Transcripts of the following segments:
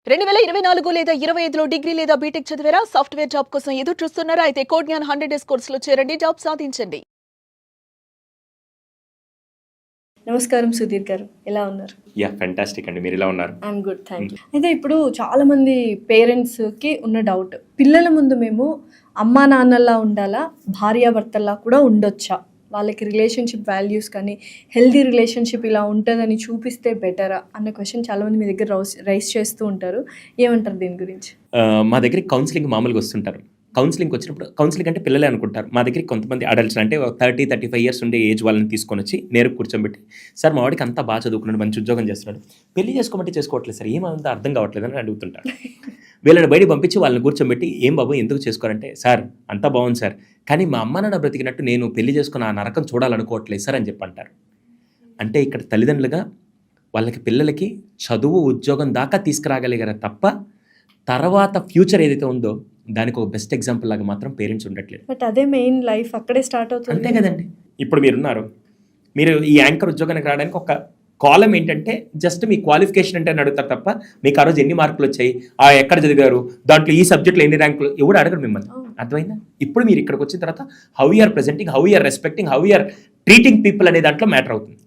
2024 లేదా 25లో డిగ్రీ లేదా బీటెక్ చదివారా? సాఫ్ట్‌వేర్ జాబ్ కోసం ఎదురు చూస్తున్నారా? అయితే కోడ్ జ్ఞాన్ 100 డేస్ కోర్సులో చేరండి, జాబ్ సాధించండి. నమస్కారం సుధీర్ గారు, ఎలా ఉన్నారు? ఫెంటాస్టిక్ అండి. మీరు ఎలా ఉన్నారు? I'm good, thank you. అయితే ఇప్పుడు చాలా మంది పేరెంట్స్కి ఉన్న డౌట్, పిల్లల ముందు మేము అమ్మా నాన్నలా ఉండాలా, భార్యాభర్తల్లా కూడా ఉండొచ్చా? వాళ్ళకి రిలేషన్షిప్ వాల్యూస్ కానీ హెల్దీ రిలేషన్షిప్ ఇలా ఉంటుందని చూపిస్తే బెటరా అన్న క్వశ్చన్ చాలామంది మీ దగ్గర రైస్ చేస్తూ ఉంటారు. ఏమంటారు దీని గురించి? మా దగ్గరికి కౌన్సిలింగ్ మామూలుగా వస్తుంటారు. కౌన్సిలింగ్ వచ్చినప్పుడు కౌన్సిలింగ్ అంటే పిల్లలే అనుకుంటారు. మా దగ్గరికి కొంతమంది అడల్ట్స్ అంటే 30-35 ఇయర్స్ ఉండే ఏజ్ వాళ్ళని తీసుకొని వచ్చి నేరుగా కూర్చోబెట్టి, సార్ మా వాడికి అంతా బాగా చదువుకున్నాడు, మంచి ఉద్యోగం చేస్తున్నాడు, పెళ్లి చేసుకోమంటే చేసుకోవట్లేదు సార్, ఏమంతా అర్థం కావట్లేదు అని అడుగుతుంటారు. వీళ్ళని బయట పంపించి వాళ్ళని కూర్చోబెట్టి, ఏం బాబు ఎందుకు చేసుకోరంటే, సార్ అంతా బాగుంది సార్, కానీ మా అమ్మ నాన్న బ్రతికినట్టు నేను పెళ్లి చేసుకుని ఆ నరకం చూడాలనుకోవట్లేదు సార్ అని చెప్పి అంటారు. అంటే ఇక్కడ తల్లిదండ్రులుగా వాళ్ళకి పిల్లలకి చదువు ఉద్యోగం దాకా తీసుకురాగలిగారు తప్ప తర్వాత ఫ్యూచర్ ఏదైతే ఉందో దానికి ఒక బెస్ట్ ఎగ్జాంపుల్ లాగా మాత్రం పేరెంట్స్ ఉండట్లేదు. బట్ అదే మెయిన్ లైఫ్ అక్కడే స్టార్ట్ అవుతుంది. అంతే కదండి. ఇప్పుడు మీరు ఈ యాంకర్ ఉద్యోగానికి రావడానికి ఒక కాలం ఏంటంటే జస్ట్ మీ క్వాలిఫికేషన్ అంటే అని అడుగుతారు తప్ప మీకు ఆ రోజు ఎన్ని మార్కులు వచ్చాయి, ఎక్కడ చదివారు, దాంట్లో ఈ సబ్జెక్ట్లో ఎన్ని ర్యాంకులు, ఎవరు అడగరు మిమ్మల్ని. అర్థమైందా? ఇప్పుడు మీరు ఇక్కడికి వచ్చిన తర్వాత how you're presenting, how you're respecting, how you're treating people అనే దాంట్లో మ్యాటర్ అవుతుంది.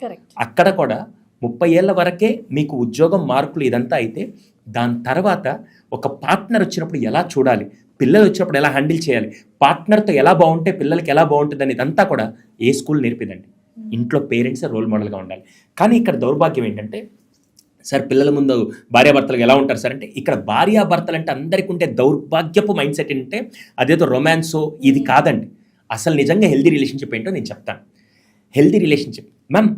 అక్కడ కూడా 30 ఏళ్ల వరకే మీకు ఉద్యోగం మార్కులు ఇదంతా అయితే, దాని తర్వాత ఒక పార్ట్నర్ వచ్చినప్పుడు ఎలా చూడాలి, పిల్లలు వచ్చినప్పుడు ఎలా హ్యాండిల్ చేయాలి, పార్ట్నర్తో ఎలా బాగుంటే పిల్లలకి ఎలా బాగుంటుంది అని ఇదంతా కూడా ఏ స్కూల్ నేర్పిదండి. ఇంట్లో పేరెంట్సే రోల్ మోడల్గా ఉండాలి. కానీ ఇక్కడ దౌర్భాగ్యం ఏంటంటే, సార్ పిల్లల ముందు భార్యాభర్తలు ఎలా ఉంటారు సార్ అంటే, ఇక్కడ భార్యాభర్తలు అంటే అందరికీ ఉంటే దౌర్భాగ్యపు మైండ్ సెట్ ఏంటంటే అదేదో రొమాన్సో ఇది కాదండి. అసలు నిజంగా హెల్దీ రిలేషన్షిప్ ఏంటో నేను చెప్తాను. హెల్దీ రిలేషన్షిప్ మ్యామ్,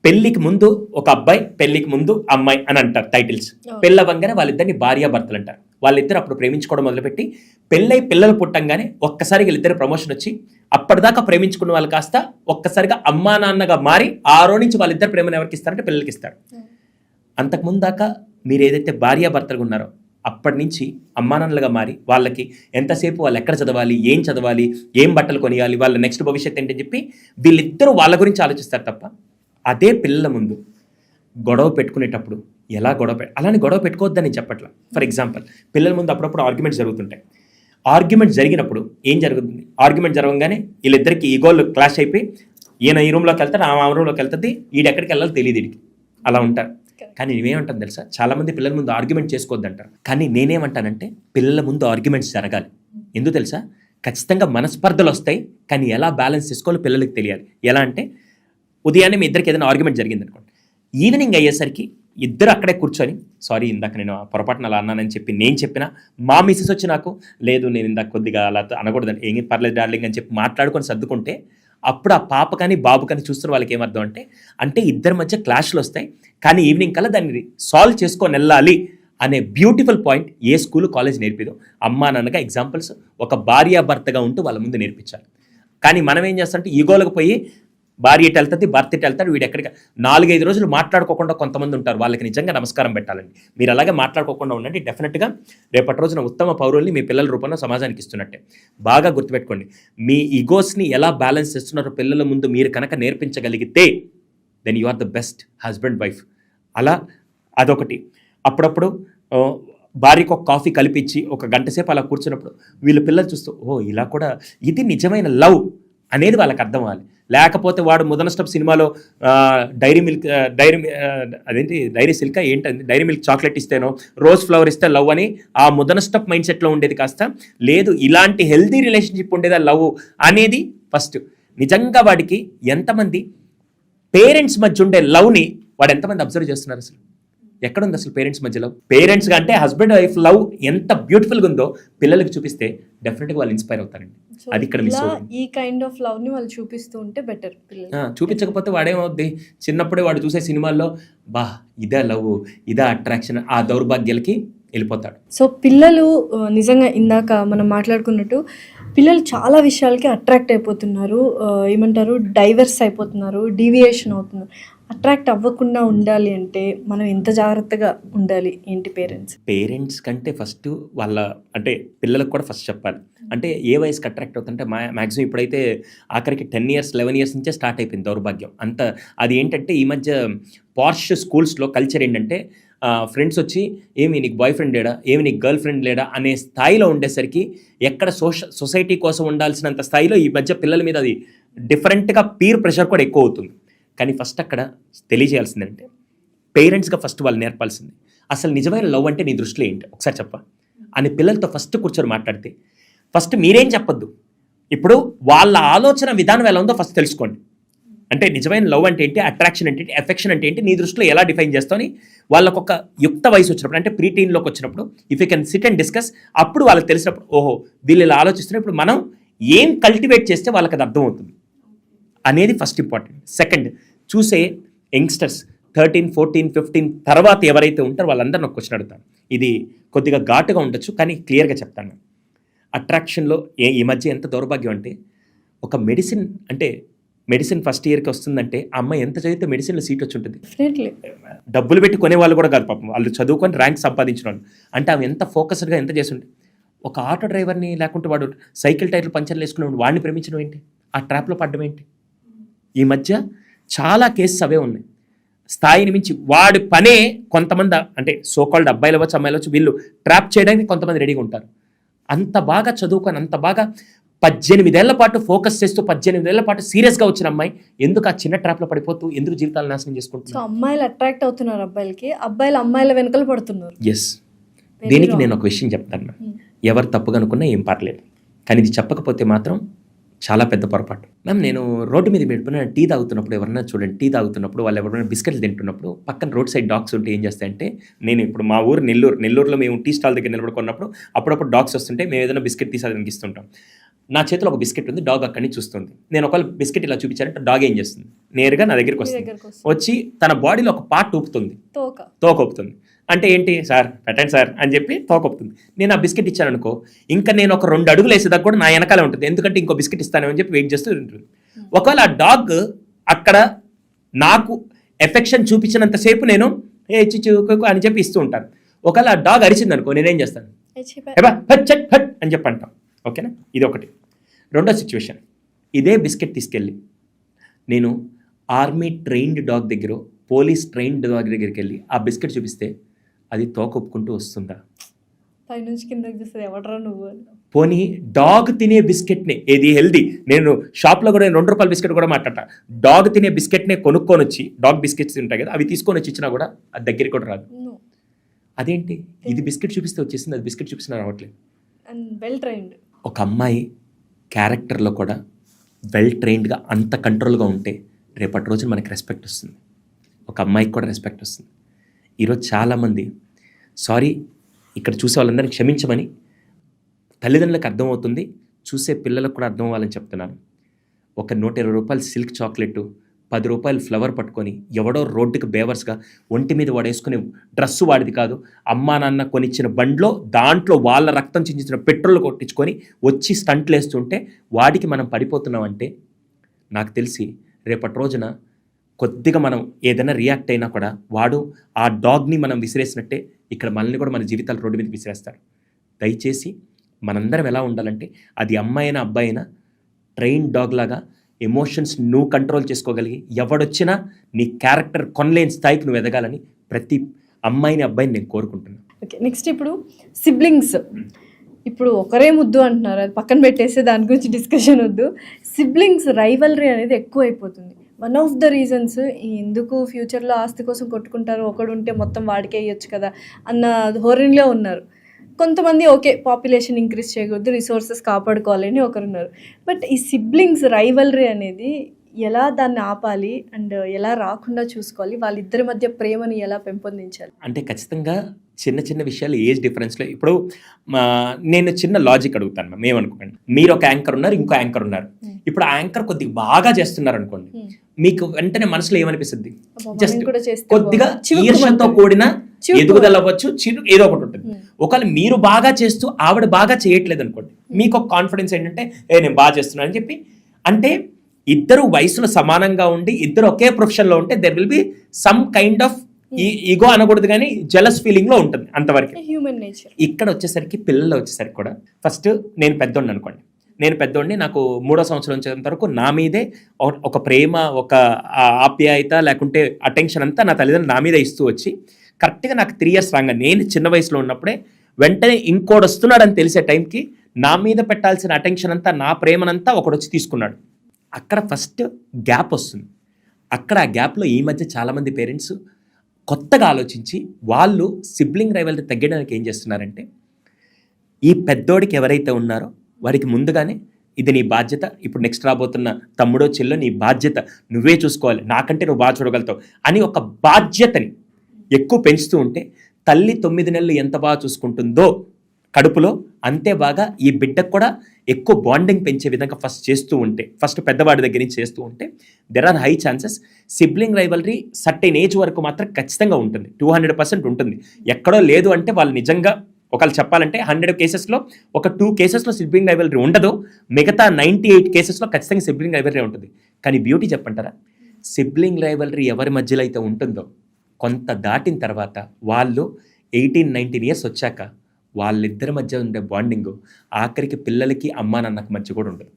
పెళ్లికి ముందు ఒక అబ్బాయి, పెళ్లికి ముందు అమ్మాయి అని అంటారు టైటిల్స్. పెళ్ళవంగానే వాళ్ళిద్దరిని భార్యాభర్తలు అంటారు. వాళ్ళిద్దరు అప్పుడు ప్రేమించుకోవడం మొదలుపెట్టి పెళ్ళై పిల్లలు పుట్టంగానే ఒక్కసారిగా వీళ్ళిద్దరు ప్రమోషన్ వచ్చి అప్పటిదాకా ప్రేమించుకున్న వాళ్ళు కాస్త ఒక్కసారిగా అమ్మా నాన్నగా మారి ఆరో నుంచి వాళ్ళిద్దరు ప్రేమను ఎవరికి ఇస్తారంటే పిల్లలకి ఇస్తారు. అంతకుముందు దాకా మీరు ఏదైతే భార్యాభర్తలుగా ఉన్నారో అప్పటి నుంచి అమ్మానాన్నలుగా మారి వాళ్ళకి ఎంతసేపు వాళ్ళు ఎక్కడ చదవాలి, ఏం చదవాలి, ఏం బట్టలు కొనియాలి, వాళ్ళ నెక్స్ట్ భవిష్యత్తు ఏంటని చెప్పి వీళ్ళిద్దరూ వాళ్ళ గురించి ఆలోచిస్తారు తప్ప అదే పిల్లల ముందు గొడవ పెట్టుకునేటప్పుడు ఎలా అలానే గొడవ పెట్టుకోవద్దని చెప్పట్లా. ఫర్ ఎగ్జాంపుల్, పిల్లల ముందు అప్పుడప్పుడు ఆర్గ్యుమెంట్స్ జరుగుతుంటాయి. ఆర్గ్యుమెంట్ జరిగినప్పుడు ఏం జరుగుతుంది, ఆర్గ్యుమెంట్ జరగగానే వీళ్ళిద్దరికి ఈగోలు క్లాష్ అయిపోయి ఈయన ఈ రూమ్లోకి వెళ్తాడు, ఆ రూమ్లోకి వెళ్తుంది, వీడు ఎక్కడికి వెళ్ళాలో తెలియదు వీడికి, అలా ఉంటారు. కానీ నేనేమంటాను తెలుసా, చాలామంది పిల్లల ముందు ఆర్గ్యుమెంట్ చేసుకోవద్దంటారు. కానీ నేనేమంటానంటే పిల్లల ముందు ఆర్గ్యుమెంట్స్ జరగాలి. ఎందుకు తెలుసా, ఖచ్చితంగా మనస్పర్ధలు వస్తాయి, కానీ ఎలా బ్యాలెన్స్ చేసుకోవాలో పిల్లలకి తెలియాలి. ఎలా అంటే, ఉదయాన్నే మీ ఇద్దరికి ఏదైనా ఆర్గ్యుమెంట్ జరిగింది అనుకోండి, ఈవినింగ్ అయ్యేసరికి ఇద్దరు అక్కడే కూర్చొని, సారీ ఇందాక నేను పొరపాటున అలా అన్నానని చెప్పి నేను చెప్పినా, మా మిస్సెస్ వచ్చి నాకు లేదు నేను ఇందాక కొద్దిగా అలా అనకూడదని, ఏం పర్లేదు డార్లింగ్ అని చెప్పి మాట్లాడుకొని సర్దుకుంటే, అప్పుడు ఆ పాప కానీ బాబు కానీ చూస్తున్న వాళ్ళకి ఏమర్థం అంటే ఇద్దరి మధ్య క్లాష్లు వస్తాయి, కానీ ఈవినింగ్ కల్లా దాన్ని సాల్వ్ చేసుకొని వెళ్ళాలి అనే బ్యూటిఫుల్ పాయింట్ ఏ స్కూల్ కాలేజ్ నేర్పిదో అమ్మా నాన్నగా ఎగ్జాంపుల్స్ ఒక భార్యాభర్తగా ఉంటూ వాళ్ళ ముందు నేర్పించాలి. కానీ మనం ఏం చేస్తామంటే ఈగోలకు పోయి భార్య ఇటు వెళ్తుంది, భర్త ఇటు వెళ్తాడు, వీడు ఎక్కడికి 4-5 రోజులు మాట్లాడుకోకుండా కొంతమంది ఉంటారు. వాళ్ళకి నిజంగా నమస్కారం పెట్టాలండి. మీరు అలాగే మాట్లాడుకోకుండా ఉండండి. డెఫినెట్గా రేపటి రోజున ఉత్తమ పౌరుల్ని మీ పిల్లల రూపంలో సమాజానికి ఇస్తున్నట్టే. బాగా గుర్తుపెట్టుకోండి, మీ ఈగోస్ని ఎలా బ్యాలెన్స్ చేస్తున్నారో పిల్లల ముందు మీరు కనుక నేర్పించగలిగితే then you are the best husband wife. అలా అదొకటి. అప్పుడప్పుడు భార్యకు ఒక కాఫీ కలిపించి ఒక గంట సేపు అలా కూర్చున్నప్పుడు వీళ్ళ పిల్లలు చూస్తూ, ఇలా కూడా ఇది నిజమైన లవ్ అనేది వాళ్ళకి అర్థం అవ్వాలి. లేకపోతే వాడు మొదన స్టెప్ సినిమాలో డైరీ సిల్క్ ఏంటండి, డైరీ మిల్క్ చాక్లెట్ ఇస్తేనో రోజ్ ఫ్లవర్ ఇస్తే లవ్ అని ఆ మొదన స్టెప్ మైండ్ సెట్లో ఉండేది కాస్త లేదు, ఇలాంటి హెల్తీ రిలేషన్షిప్ ఉండేదా లవ్ అనేది ఫస్ట్. నిజంగా వాడికి ఎంతమంది పేరెంట్స్ మధ్య ఉండే లవ్ని వాడు ఎంతమంది అబ్జర్వ్ చేస్తున్నారు? అసలు ఎక్కడుంది అసలు పేరెంట్స్ మధ్య లవ్? పేరెంట్స్గా అంటే హస్బెండ్ వైఫ్ లవ్ ఎంత బ్యూటిఫుల్గా ఉందో పిల్లలకి చూపిస్తే డెఫినెట్గా వాళ్ళు ఇన్స్పైర్ అవుతారండి. అది ఇక్కడ మిస్ అవుతుంది. ఈ కైండ్ ఆఫ్ లవ్ ని వాళ్ళు చూపిస్తూ ఉంటే బెటర్. చూపించకపోతే వాడేమవుద్ది, చిన్నప్పుడే వాడు చూసే సినిమాల్లో ఇదా లవ్, ఇదా అట్రాక్షన్, ఆ దౌర్భాగ్యాలకి వెళ్ళిపోతాడు. సో పిల్లలు నిజంగా ఇందాక మనం మాట్లాడుకున్నట్టు పిల్లలు చాలా విషయాలకి అట్రాక్ట్ అయిపోతున్నారు, ఏమంటారు డైవర్స్ అయిపోతున్నారు, డీవియేషన్ అవుతున్నారు. అట్రాక్ట్ అవ్వకుండా ఉండాలి అంటే మనం ఎంత జాగ్రత్తగా ఉండాలి ఏంటి? పేరెంట్స్ కంటే ఫస్ట్ వాళ్ళ అంటే పిల్లలకు కూడా ఫస్ట్ చెప్పాలి. అంటే ఏ వయసుకి అట్రాక్ట్ అవుతుంటే మ్యాక్సిమం ఇప్పుడైతే ఆఖరికి 10 years 11 years నుంచే స్టార్ట్ అయిపోయింది దౌర్భాగ్యం అంత. అది ఏంటంటే ఈ మధ్య పార్ష్ స్కూల్స్లో కల్చర్ ఏంటంటే ఫ్రెండ్స్ వచ్చి ఏమి నీకు బాయ్ ఫ్రెండ్ లేడా, ఏమి నీకు గర్ల్ ఫ్రెండ్ లేడా అనే స్థాయిలో ఉండేసరికి ఎక్కడ సొసైటీ కోసం ఉండాల్సినంత స్థాయిలో ఈ మధ్య పిల్లల మీద అది డిఫరెంట్గా పీర్ ప్రెషర్ కూడా ఎక్కువ అవుతుంది. కానీ ఫస్ట్ అక్కడ తెలియజేయాల్సిందంటే పేరెంట్స్గా ఫస్ట్ వాళ్ళు నేర్పాల్సింది అసలు నిజమైన లవ్ అంటే నీ దృష్టిలో ఏంటి ఒకసారి చెప్ప అని పిల్లలతో ఫస్ట్ కూర్చొని మాట్లాడితే ఫస్ట్ మీరేం చెప్పొద్దు, ఇప్పుడు వాళ్ళ ఆలోచన విధానం ఎలా ఉందో ఫస్ట్ తెలుసుకోండి. అంటే నిజమైన లవ్ అంటే ఏంటి, అట్రాక్షన్ అంటే ఏంటి, ఎఫెక్షన్ అంటే ఏంటి, నీ దృష్టిలో ఎలా డిఫైన్ చేస్తావు అని వాళ్ళకు ఒక యుక్త వయసు వచ్చినప్పుడు అంటే ప్రీ టీన్లోకి వచ్చినప్పుడు if you can SIT and discuss, అప్పుడు వాళ్ళకి తెలిసినప్పుడు ఓహో వీళ్ళు ఇలా ఆలోచిస్తున్నప్పుడు మనం ఏం కల్టివేట్ చేస్తే వాళ్ళకి అది అర్థమవుతుంది అనేది ఫస్ట్ ఇంపార్టెంట్. సెకండ్, చూసే యంగ్స్టర్స్ 13, 14, 15 తర్వాత ఎవరైతే ఉంటారో వాళ్ళందరూ నాకు క్వశ్చన్ అడుగుతాను. ఇది కొద్దిగా ఘాటుగా ఉండొచ్చు కానీ క్లియర్గా చెప్తాను. అట్రాక్షన్లో ఈ మధ్య ఎంత దౌర్భాగ్యం అంటే ఒక మెడిసిన్ ఫస్ట్ ఇయర్కి వస్తుందంటే ఆ అమ్మాయి ఎంత చదివితే మెడిసిన్లో సీట్ వచ్చి ఉంటుంది. డబ్బులు పెట్టి కొనే వాళ్ళు కూడా కాదు పాపం, వాళ్ళు చదువుకొని ర్యాంక్ సంపాదించిన వాళ్ళు. అంటే ఆమె ఎంత ఫోకస్డ్గా ఎంత చేస్తుంటే ఒక ఆటో డ్రైవర్ని లేకుంటే వాడు సైకిల్ టైర్లు పంచర్లు వేసుకునేవాడు వాడిని ప్రేమించడం ఏంటి, ఆ ట్రాప్లో పడ్డం ఏంటి. ఈ మధ్య చాలా కేసెస్ అవే ఉన్నాయి. స్థాయిని మించి వాడి పనే కొంతమంది అంటే సోకాల్డ్ అబ్బాయిలు అవ్వచ్చు అమ్మాయిలు అవ్వచ్చు వీళ్ళు ట్రాప్ చేయడానికి కొంతమంది రెడీగా ఉంటారు. అంత బాగా చదువుకొని అంత బాగా 18 ఏళ్ల పాటు ఫోకస్ చేస్తూ 18 ఏళ్ల పాటు సీరియస్గా వచ్చిన అమ్మాయి ఎందుకు ఆ చిన్న ట్రాప్లో పడిపోతూ ఎందుకు జీవితాలు నాశనం చేసుకుంటున్నారు. సో అమ్మాయిలు అట్రాక్ట్ అవుతున్నారు అబ్బాయిలకి, అబ్బాయిలు అమ్మాయిల వెనకాల పడుతున్నారు. ఎస్, దీనికి నేను ఒక విషయం చెప్తాను. ఎవరు తప్పుగా అనుకున్నా ఏం పర్లేదు, కానీ ఇది చెప్పకపోతే మాత్రం చాలా పెద్ద పొరపాటు. మ్యామ్ నేను రోడ్డు మీద పెట్టుకున్న టీ తాగుతున్నప్పుడు ఎవరన్నా చూడండి, టీ తాగుతున్నప్పుడు వాళ్ళు ఎవరైనా బిస్కెట్లు తింటున్నప్పుడు పక్కన రోడ్ సైడ్ డాగ్స్ ఉంటే ఏం చేస్తాయంటే, నేను ఇప్పుడు మా ఊరు నెల్లూరులో మేము టీ స్టాల్ దగ్గర నిలబడుకున్నప్పుడు అప్పుడప్పుడు డాగ్స్ వస్తుంటే మేము ఏదైనా బిస్కెట్ తీసి అది ఇస్తుంటాం. నా చేతిలో ఒక బిస్కెట్ ఉంది, డాగ్ అక్కడి నుంచి చూస్తుంది. నేను ఒకవేళ బిస్కెట్ ఇలా చూపించానంటే డాగ్ ఏం చేస్తుంది, నేరుగా నా దగ్గరికి వస్తుంది, వచ్చి తన బాడీలో ఒక పార్ట్ ఊపుతుంది, తోక ఊపుతుంది. అంటే ఏంటి సార్ పెట్టండి సార్ అని చెప్పి తోకొప్పుతుంది. నేను ఆ బిస్కెట్ ఇచ్చాను అనుకో, ఇంకా నేను ఒక 2 అడుగులు వేసేదాకా కూడా నా వెనకాలే ఉంటుంది, ఎందుకంటే ఇంకో బిస్కెట్ ఇస్తాను అని చెప్పి వెయిట్ చేస్తూ ఉంటుంది. ఒకవేళ ఆ డాగ్ అక్కడ నాకు ఎఫెక్షన్ చూపించినంతసేపు నేను అని చెప్పి ఇస్తూ ఉంటాను. ఒకవేళ ఆ డాగ్ అరిచింది అనుకో నేనేం చేస్తాను, హట్ అని చెప్పి అంటాం. ఓకేనా, ఇది ఒకటి. రెండో సిచ్యువేషన్, ఇదే బిస్కెట్ తీసుకెళ్ళి నేను ఆర్మీ ట్రైన్డ్ డాగ్ దగ్గర పోలీస్ ట్రైన్డ్ డాగ్ దగ్గరికి వెళ్ళి ఆ బిస్కెట్ చూపిస్తే అది తోకొప్పుకుంటూ వస్తుందా? పైనుంచి కిందకి చూస్తే ఎవడరా నువ్వు. పోనీ డాగ్ తినే బిస్కెట్నే, ఏది హెల్దీ, నేను షాప్లో కూడా నేను ₹2 బిస్కెట్ కూడా మాట్లాడతా, డాగ్ తినే బిస్కెట్నే కొనుక్కొని వచ్చి, డాగ్ బిస్కెట్స్ ఉంటాయి కదా అవి తీసుకొని వచ్చి ఇచ్చినా కూడా అది దగ్గరికి కూడా రాదు. అదేంటి, ఇది బిస్కెట్ చూపిస్తే వచ్చేసింది, అది బిస్కెట్ చూపిస్తున్నా రావట్లేదు. వెల్ ట్రైన్డ్ ఒక అమ్మాయి క్యారెక్టర్లో కూడా వెల్ ట్రైన్డ్గా అంత కంట్రోల్గా ఉంటే రేపటి రోజున మనకి రెస్పెక్ట్ వస్తుంది, ఒక అమ్మాయికి కూడా రెస్పెక్ట్ వస్తుంది. ఈరోజు చాలామంది సారీ ఇక్కడ చూసే వాళ్ళందరినీ క్షమించమని తల్లిదండ్రులకు అర్థమవుతుంది, చూసే పిల్లలకు కూడా అర్థం అవ్వాలని చెప్తున్నాను. ఒక ₹120 సిల్క్ చాక్లెట్, ₹10 ఫ్లవర్ పట్టుకొని ఎవడో రోడ్డుకి బేవర్స్గా ఒంటి మీద వాడేసుకునే డ్రెస్సు వాడిది కాదు, అమ్మా నాన్న కొనిచ్చిన బండ్లో దాంట్లో వాళ్ళ రక్తం చించిన పెట్రోల్ కొట్టించుకొని వచ్చి స్టంట్లు వేస్తుంటే వాడికి మనం పడిపోతున్నామంటే నాకు తెలిసి రేపటి రోజున కొద్దిగా మనం ఏదైనా రియాక్ట్ అయినా కూడా వాడు ఆ డాగ్ని మనం విసిరేసినట్టే ఇక్కడ మనల్ని కూడా మన జీవితాలు రోడ్డు మీద విసిరేస్తారు. దయచేసి మనందరం ఎలా ఉండాలంటే అది అమ్మాయి అయినా అబ్బాయి అయినా ట్రైన్ డాగ్ లాగా ఎమోషన్స్ నువ్వు కంట్రోల్ చేసుకోగలిగి ఎవడొచ్చినా నీ క్యారెక్టర్ కొనలేని స్థాయికి నువ్వు ఎదగాలని ప్రతి అమ్మాయిని అబ్బాయిని నేను కోరుకుంటున్నాను. ఓకే, నెక్స్ట్ ఇప్పుడు సిబ్లింగ్స్, ఇప్పుడు ఒకరే ముద్దు అంటున్నారు, అది పక్కన పెట్టేస్తే దాని గురించి డిస్కషన్ వద్దు. సిబ్లింగ్స్ రైవల్రీ అనేది ఎక్కువ అయిపోతుంది. వన్ ఆఫ్ ద రీజన్స్ ఎందుకు ఫ్యూచర్లో ఆస్తి కోసం కొట్టుకుంటారు, ఒకడు ఉంటే మొత్తం వాడికే ఇవ్వచ్చు కదా అన్న ధోరణిలో ఉన్నారు. కొంతమంది ఓకే పాపులేషన్ ఇంక్రీజ్ చేయకూడదు, రిసోర్సెస్ కాపాడుకోవాలని ఒకరున్నారు. బట్ ఈ సిబ్లింగ్స్ రైవల్రీ అనేది ఎలా దాన్ని ఆపాలి అండ్ ఎలా రాకుండా చూసుకోవాలి, వాళ్ళిద్దరి మధ్య ప్రేమని ఎలా పెంపొందించాలి అంటే ఖచ్చితంగా చిన్న చిన్న విషయాలు ఏజ్ డిఫరెన్స్లో ఇప్పుడు నేను చిన్న లాజిక్ అడుగుతాను మ్యామ్, ఏమనుకోండి మీరు ఒక యాంకర్ ఉన్నారు, ఇంకో యాంకర్ ఉన్నారు. ఇప్పుడు ఆ యాంకర్ కొద్దిగా బాగా చేస్తున్నారు అనుకోండి, మీకు వెంటనే మనసులో ఏమనిపిస్తుంది, జస్ట్ కొద్దిగా ఈర్ష్యతో కూడిన ఎదుగుదల అవ్వచ్చు, ఏదో ఒకటి ఉంటుంది. ఒకవేళ మీరు బాగా చేస్తూ ఆవిడ బాగా చేయట్లేదు అనుకోండి, మీకు ఒక కాన్ఫిడెన్స్ ఏంటంటే నేను బాగా చేస్తున్నాను అని చెప్పి, అంటే ఇద్దరు వయసులో సమానంగా ఉండి ఇద్దరు ఒకే ప్రొఫెషన్లో ఉంటే there will be some kind of ego అనకూడదు కానీ జెలస్ ఫీలింగ్ లో ఉంటుంది, అంతవరకు హ్యూమన్ నేచర్. ఇక్కడ వచ్చేసరికి పిల్లలు వచ్చేసరికి కూడా ఫస్ట్ నేను పెద్దోడిని అనుకోండి, నేను పెద్దోడిని, నాకు 3వ సంవత్సరం వచ్చేంత వరకు నా మీదే ఒక ప్రేమ, ఒక ఆప్యాయత లేకుంటే అటెన్షన్ అంతా నా తల్లిదండ్రులు నా మీద ఇస్తూ వచ్చి కరెక్ట్గా నాకు 3 years రాగా నేను చిన్న వయసులో ఉన్నప్పుడే వెంటనే ఇంకోటి వస్తున్నాడని తెలిసే టైంకి నా మీద పెట్టాల్సిన అటెన్షన్ అంతా, నా ప్రేమనంతా ఒకడు వచ్చి తీసుకున్నాడు. అక్కడ ఫస్ట్ గ్యాప్ వస్తుంది. అక్కడ ఆ గ్యాప్లో ఈ మధ్య చాలామంది పేరెంట్స్ కొత్తగా ఆలోచించి వాళ్ళు సిబ్లింగ్ రైవల్ని తగ్గడానికి ఏం చేస్తున్నారంటే, ఈ పెద్దోడికి ఎవరైతే ఉన్నారో వాడికి ముందుగానే ఇది నీ బాధ్యత, ఇప్పుడు నెక్స్ట్ రాబోతున్న తమ్ముడో చెల్లో నీ బాధ్యత, నువ్వే చూసుకోవాలి, నాకంటే నువ్వు బాగా చూడగలుగుతావు అని ఒక బాధ్యతని ఎక్కువ పెంచుతూ ఉంటే తల్లి 9 నెలలు ఎంత బాగా చూసుకుంటుందో కడుపులో, అంతే బాగా ఈ బిడ్డకు కూడా ఎక్కువ బాండింగ్ పెంచే విధంగా ఫస్ట్ చేస్తూ ఉంటే, ఫస్ట్ పెద్దవాడి దగ్గర నుంచి చేస్తూ ఉంటే there are high chances sibling rivalry certain age వరకు మాత్రం ఖచ్చితంగా ఉంటుంది, 200% ఉంటుంది. ఎక్కడో లేదు అంటే వాళ్ళు నిజంగా ఒకళ్ళు చెప్పాలంటే 100 కేసెస్లో ఒక 2 కేసెస్లో సిబ్లింగ్ రైవల్రీ ఉండదు, మిగతా 98 కేసెస్లో ఖచ్చితంగా సిబ్లింగ్ రైవల్రీ ఉంటుంది. కానీ బ్యూటీ చెప్పంటారా, సిబ్లింగ్ రైవల్రీ ఎవరి మధ్యలో అయితే ఉంటుందో కొంత దాటిన తర్వాత వాళ్ళు 18-19 years వచ్చాక వాళ్ళిద్దరి మధ్య ఉండే బాండింగ్ ఆఖరికి పిల్లలకి అమ్మా నాన్నకు మధ్య కూడా ఉండదు.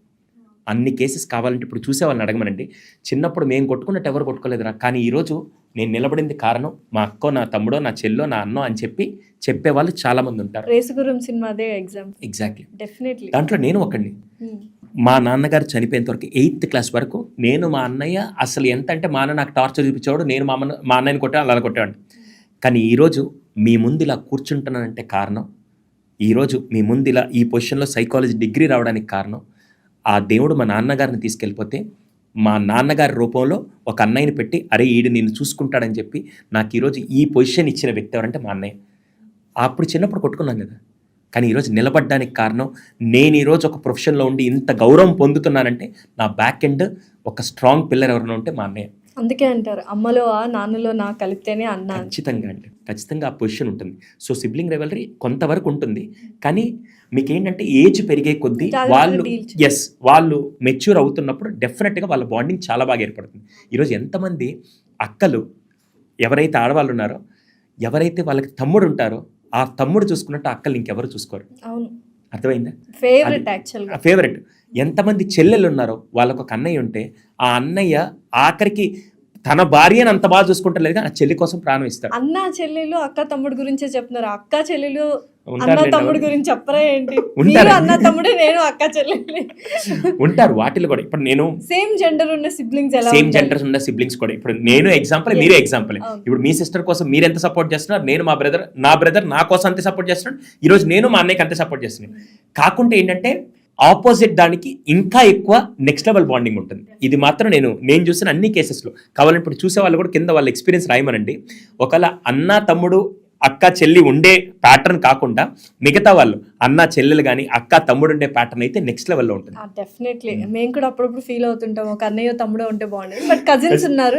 అన్ని కేసెస్ కావాలంటే ఇప్పుడు చూసే వాళ్ళని అడగమనండి, చిన్నప్పుడు మేము కొట్టుకున్నట్టు ఎవరు కొట్టుకోలేదురా, కానీ ఈరోజు నేను నిలబడింది కారణం మా అక్కో, నా తమ్ముడో, నా చెల్లో, నా అన్నో అని చెప్పేవాళ్ళు చాలా మంది ఉంటారు. రేసుగురం సినిమా అదే ఎగ్జాంపుల్. ఎగ్జాక్ట్లీ. డెఫినెట్లీ. దాంట్లో నేను ఒకడిని. మా నాన్నగారు చనిపోయేంత వరకు 8th class వరకు నేను, మా అన్నయ్య అసలు ఎంత అంటే మా అన్న నాకు టార్చర్ చూపించేవాడు, నేను మా అన్నయ్యని కొట్టే అలా కొట్టేవాడిని. కానీ ఈరోజు మీ ముందు ఇలా కూర్చుంటున్నానంటే కారణం, ఈరోజు మీ ముందు ఇలా ఈ పొజిషన్లో సైకాలజీ డిగ్రీ రావడానికి కారణం ఆ దేవుడు మా నాన్నగారిని తీసుకెళ్ళిపోతే మా నాన్నగారి రూపంలో ఒక అన్నయ్యని పెట్టి అరే ఈడు నిన్ను చూసుకుంటాడని చెప్పి నాకు ఈరోజు ఈ పొజిషన్ ఇచ్చిన వ్యక్తి ఎవరంటే మా అన్నయ్య. అప్పుడు చిన్నప్పుడు కొట్టుకున్నాం కదా, కానీ ఈరోజు నిలబడడానికి కారణం నేను ఈరోజు ఒక ప్రొఫెషన్లో ఉండి ఇంత గౌరవం పొందుతున్నానంటే నా బ్యాక్ ఎండ్ ఒక స్ట్రాంగ్ పిల్లర్ ఎవరైనా ఉంటే మా అన్నయ్య. అందుకే అంటారు అమ్మలో ఆ నాన్నలో నా కలిపితేనే అన్న. ఖచ్చితంగా అండి, ఖచ్చితంగా ఆ పొజిషన్ ఉంటుంది. సో సిబ్లింగ్ రైవల్రీ కొంతవరకు ఉంటుంది, కానీ మీకేంటంటే ఏజ్ పెరిగే కొద్దీ వాళ్ళు మెచ్యూర్ అవుతున్నప్పుడు డెఫినెట్గా వాళ్ళ బాండింగ్ చాలా బాగా ఏర్పడుతుంది. ఈరోజు ఎంతమంది అక్కలు ఎవరైతే ఆడవాళ్ళు ఉన్నారో, ఎవరైతే వాళ్ళకి తమ్ముడు ఉంటారో ఆ తమ్ముడు చూసుకున్నట్టు అక్కలు ఇంకెవరు చూసుకోరు. అవును, అర్థమైందా? ఫేవరెట్. ఎంతమంది చెల్లెలు ఉన్నారో వాళ్ళకు ఒక అన్నయ్య ఉంటే ఆ అన్నయ్య ఆఖరికి తన భార్యను అంత బాగా చూసుకుంటలేదు కానీ ఆ చెల్లి కోసం ప్రాణం ఇస్తాడు. అన్న చెల్లెలు అక్క తమ్ముడు గురించే చెప్తున్నారు, అక్క చెల్లెలు అన్న తమ్ముడు గురించి చెప్పరా ఏంటి? అన్న తమ్ముడే, నేను అక్క చెల్లెలు ఉంటారు. వాటిలో కూడా ఇప్పుడు నేను సేమ్ జెండర్ ఉన్న సిబ్లింగ్స్ ఉన్న సిబ్లింగ్స్ కూడా ఇప్పుడు నేను ఎగ్జాంపుల్, మీరే ఎగ్జాంపుల్. ఇప్పుడు మీ సిస్టర్ కోసం మీరు ఎంత సపోర్ట్ చేస్తున్నారు, నేను నా బ్రదర్ నా కోసం అంతే సపోర్ట్ చేస్తున్నాడు. ఈరోజు నేను మా అన్నయ్యకి అంతే సపోర్ట్ చేస్తున్నాను. కాకుంటే ఏంటంటే ఆపోజిట్ దానికి ఇంకా ఎక్కువ నెక్స్ట్ లెవెల్ బాండింగ్ ఉంటుంది. ఇది మాత్రం నేను చూసిన అన్ని కేసెస్లో కావాలంటే ఇప్పుడు చూసే వాళ్ళు కూడా కింద వాళ్ళ ఎక్స్పీరియన్స్ రాయమనండి. ఒకవేళ అన్న తమ్ముడు అక్క చెల్లి ఉండే ప్యాటర్న్ కాకుండా మిగతా వాళ్ళు అన్న చెల్లెలు కానీ అక్క తమ్ముడు ఉండే ప్యాటర్న్ అయితే నెక్స్ట్ లెవెల్లో ఉంటుంది. డెఫినెట్లీ మేము కూడా అప్పుడప్పుడు ఫీల్ అవుతుంటాం ఒక అన్నయ్య తమ్ముడు ఉంటే బాగుండేది, బట్ కజిన్స్ ఉన్నారు.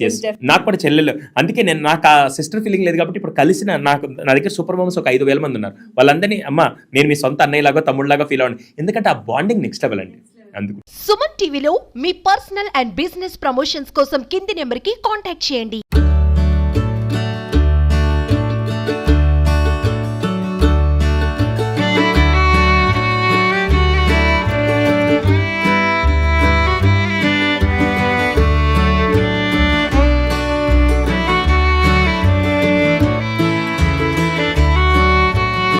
ఎస్ నాకు కూడా చెల్లెలు, అందుకే నేను నాకు ఆ సిస్టర్ ఫీలింగ్ లేదు కాబట్టి ఇప్పుడు కలిసిన నా దగ్గర సూపర్ మామ్స్ ఒక 5,000 మంది ఉన్నారు. వాళ్ళందరినీ అమ్మ నేను మీ సొంత అన్నయ్యలాగా తమ్ముడులాగా ఫీల్ అవ్వండి, ఎందుకంటే ఆ బాండింగ్ నెక్స్ట్ లెవెల్ అండి. అందుకు సుమన్ టీవీలో మీ పర్సనల్ అండ్ బిజినెస్ ప్రమోషన్స్ కోసం కింది నెంబర్కి కాంటాక్ట్ చేయండి.